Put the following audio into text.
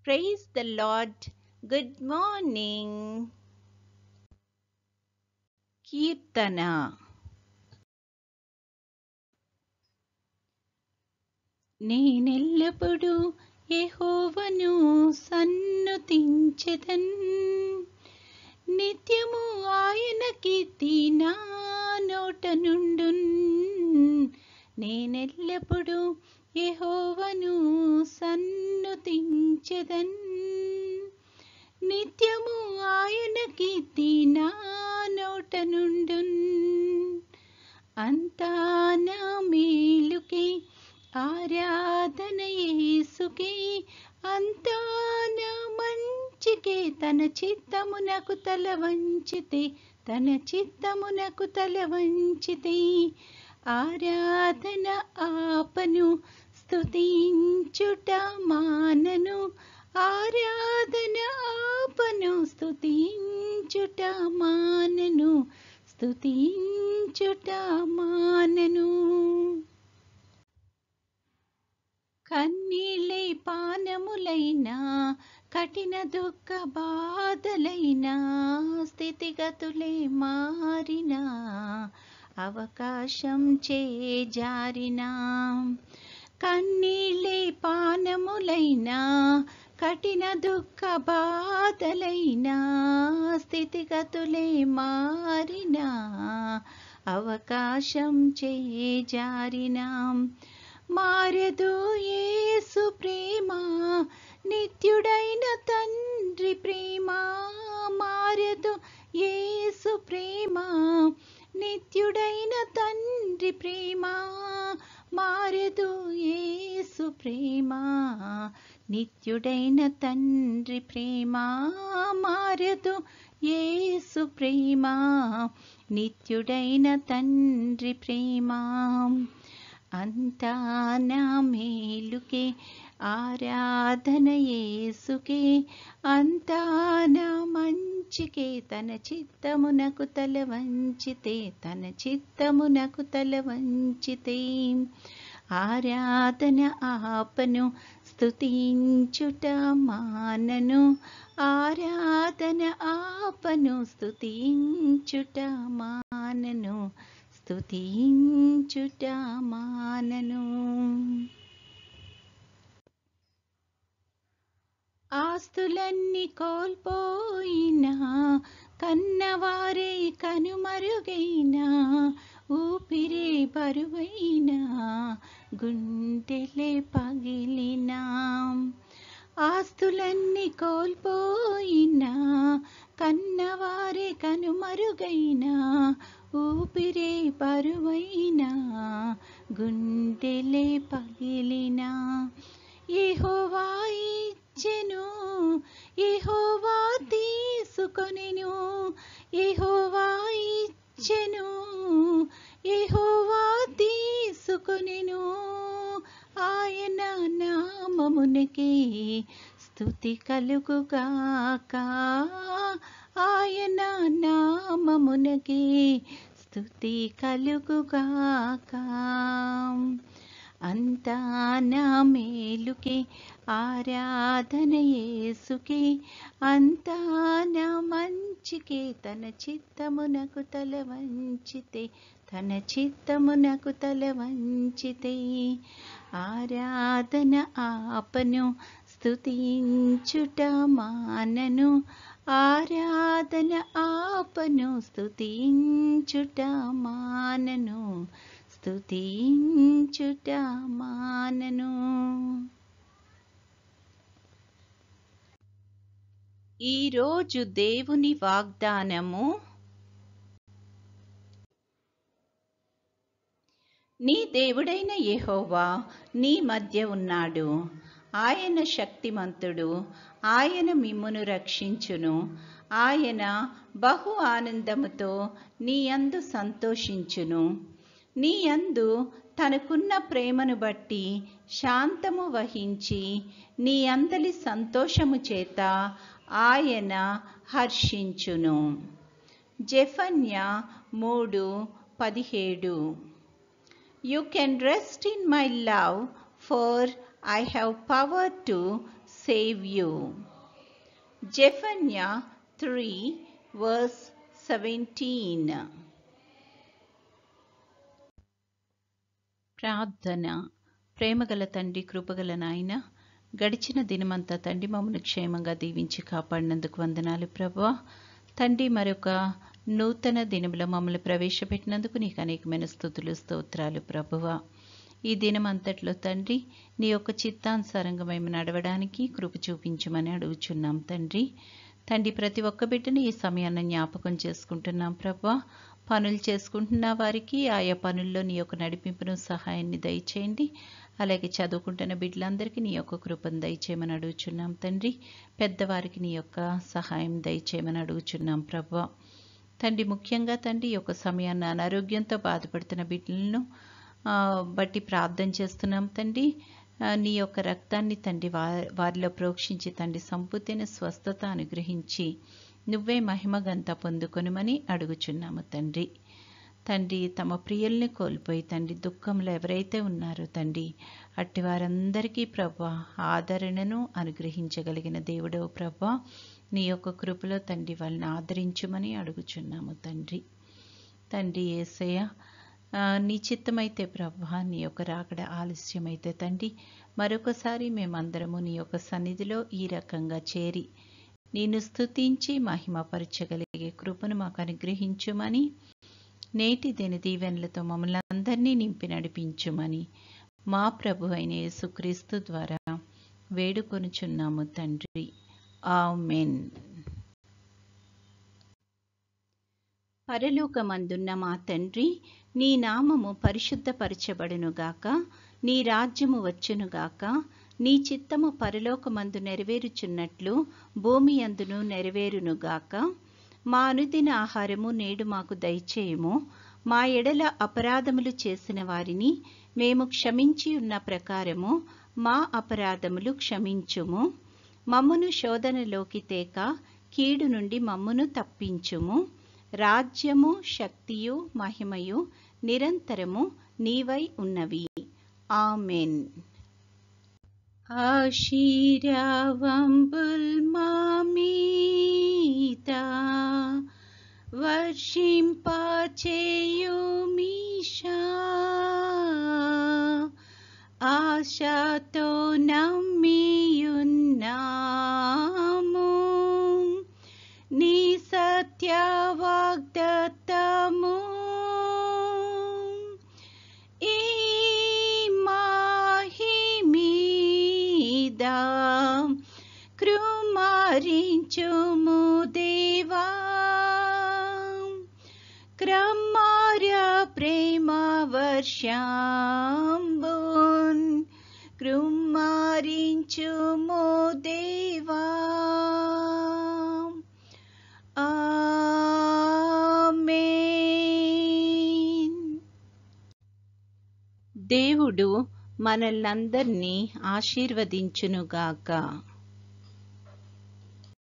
Praise the Lord. Good morning. కీర్తన. నేనెల్లప్పుడూ యెహోవాను సన్నుతించెదన్, నిత్యము ఆయన కీర్తి నా నోట నుండున్. నేనెల్లప్పుడూ యెహోవాను సన్నుతించెదన్, నిత్యము ఆయన కీర్తి నా నోట నుండున్. అంతా నా మేలుకే ఆరాధన యేసుకే, అంతా నా మంచికే. తన చిత్తమునకు తల వంచితే, తన చిత్తమునకు తల వంచితే, ఆరాధన ఆపను, స్తుతించుట మానను. ఆరాధన ఆపను, స్తుతించుట మానను, స్తుతించుట మానను. కన్నీళ్ళే పానములైనా, కఠిన దుఃఖ బాధలైనా, స్థితిగతులే మారినా, అవకాశం చేజారినా. కన్నీళ్ళే పానములైనా, కఠిన దుఃఖ బాధలైనా, స్థితిగతులే మారినా, అవకాశం చేజారినా. మారదు యేసు ప్రేమ, నిత్యుడైన తండ్రి ప్రేమ. మారదు యేసు ప్రేమ, నిత్యుడైన తండ్రి ప్రేమ. మారదు యేసు ప్రేమ, నిత్యుడైన తండ్రి ప్రేమ. మారదు యేసు ప్రేమ, నిత్యుడైన తండ్రి ప్రేమ. అంతా నా మేలుకే ఆరాధన యేసుకే, అంతా నా మంచికే. తన చిత్తమునకు తల వంచితే, తన చిత్తమునకు తల వంచితే, ఆరాధన ఆపను, స్తుతించుట మానను. ఆరాధన ఆపను, స్తుతించుట మానను, స్తుతించుట మానను. ఆస్తులన్నీ కోల్పోయినా, కన్నవారే కనుమరుగైనా, ఊపిరే బరువైనా, గుండెలే పగిలినా. ఆస్తులన్నీ కోల్పోయినా, కన్నవారే కనుమరుగైనా, ఊపిరే బరువైనా, గుండెలే పగిలినా. యెహోవా ఇచ్చెను, యెహోవా తీసుకొనెను. యెహోవా ఇచ్చెను, యెహోవా తీసుకొనెను. ఆయన నామమునకే స్తుతి కలుగుగాక. ఆయన నామమునకే స్తుతి కలుగుగాక. అంతా నా మేలుకే ఆరాధన యేసుకే, అంతా నా మంచికే. తన చిత్తమునకు తల వంచితే, తన చిత్తమునకు తల వంచితే, ఆరాధన ఆపను, స్తుతించుట మానను. ఆరాధన ఆపను, స్తుతించుట మానను, స్తుతించుట మానను. ఈరోజు దేవుని వాగ్దానము. నీ దేవుడైన యెహోవా నీ మధ్య ఉన్నాడు. ఆయన శక్తిమంతుడు, ఆయన మిమ్మును రక్షించును. ఆయన బహు ఆనందముతో నీ యందు సంతోషించును. నీ యందు తనకున్న ప్రేమను బట్టి శాంతము వహించి, నీ అందలి సంతోషము చేత ఆయన హర్షించును. జెఫన్యా 3:17. You can rest in my love, for I have power to save you. Zephaniah 3 verse 17. ప్రార్థన. ప్రేమగల తండ్రి, కృపగల నాయన, గడిచిన దినమంతా తండ్రి మమ్మల్ని క్షేమంగా దీవించి కాపాడినందుకు వందనాలు ప్రభువా. తండ్రి, మరొక నూతన దినములో మమ్మల్ని ప్రవేశపెట్టినందుకు నీకు అనేకమైన స్తుతులు, స్తోత్రాలు ప్రభువా. ఈ దినం అంతట్లో తండ్రి నీ యొక్క చిత్తానుసారంగా మేము నడవడానికి కృప చూపించమని అడుగుచున్నాం తండ్రి. తండ్రి, ప్రతి ఒక్క బిడ్డని ఈ సమయాన్ని జ్ఞాపకం చేసుకుంటున్నాం ప్రభువా. పనులు చేసుకుంటున్న వారికి ఆయా పనుల్లో నీ యొక్క నడిపింపును, సహాయాన్ని దయచేయండి. అలాగే చదువుకుంటున్న బిడ్డలందరికీ నీ యొక్క కృపను దయచేయమని అడుగుచున్నాం తండ్రి. పెద్దవారికి నీ యొక్క సహాయం దయచేయమని అడుగుచున్నాం ప్రభువా. తండ్రి, ముఖ్యంగా తండ్రి ఈ యొక్క సమయాన్ని అనారోగ్యంతో బాధపడుతున్న బిడ్డలను బట్టి ప్రార్థన చేస్తున్నాం తండ్రి. నీ యొక్క రక్తాన్ని తండ్రి వారిలో ప్రోక్షించి తండ్రి సంపూర్తిని స్వస్థత అనుగ్రహించి నువ్వే మహిమగంతా పొందుకొనుమని అడుగుచున్నాము తండ్రి. తండ్రి, తమ ప్రియుల్ని కోల్పోయి తండ్రి దుఃఖంలో ఎవరైతే ఉన్నారో తండ్రి అట్టి వారందరికీ ప్రభువా ఆదరణను అనుగ్రహించగలిగిన దేవుడో ప్రభువా, నీ యొక్క కృపలో తండ్రి వాళ్ళని ఆదరించుమని అడుగుచున్నాము తండ్రి. తండ్రి యేసయ్య, నీ చిత్తమైతే ప్రభువా నీ యొక్క రాకడ ఆలస్యమైతే తండ్రి మరొకసారి మేమందరము నీ యొక్క సన్నిధిలో ఈ రకంగా చేరి నేను స్తుతించి మహిమపరచగలిగే కృపను మాకు అనుగ్రహించుమని, నేటి దిన దీవెనలతో మమ్మల్ని అందరినీ నింపి నడిపించుమని మా ప్రభు అయిన యేసుక్రీస్తు ద్వారా వేడుకొనుచున్నాము తండ్రి. ఆమేన్. పరలోకమందున్న మా తండ్రి, నీ నామము పరిశుద్ధపరచబడునుగాక, నీ రాజ్యము వచ్చునుగాక, నీ చిత్తము పరలోకమందు నెరవేరుచున్నట్లు భూమి యందును నెరవేరునుగాక. మా అనుదిన ఆహారము నేడు మాకు దయచేయము. మా ఎడల అపరాధములు చేసిన వారిని మేము క్షమించి ఉన్న ప్రకారము మా అపరాధములు క్షమించుము. మమ్మును శోధనలోకి తేక కీడు నుండి మమ్మును తప్పించుము. రాజ్యము, శక్తియు, మహిమయు నిరంతరము నీవై ఉన్నవి. ఆమెన్. ఆశీర్వాదంబుల్ మా మీద వర్షింపచేయుమీశా, ఆశతో నమ్మియున్నాము నీ సత్య వాగ్దత్తము. కృమారించుము దేవా, క్రమార్య ప్రేమ వర్షంబున్ కృమారించుము దేవా. ఆమేన్. దేవుడు మనల్నందరినీ ఆశీర్వదించునుగాక.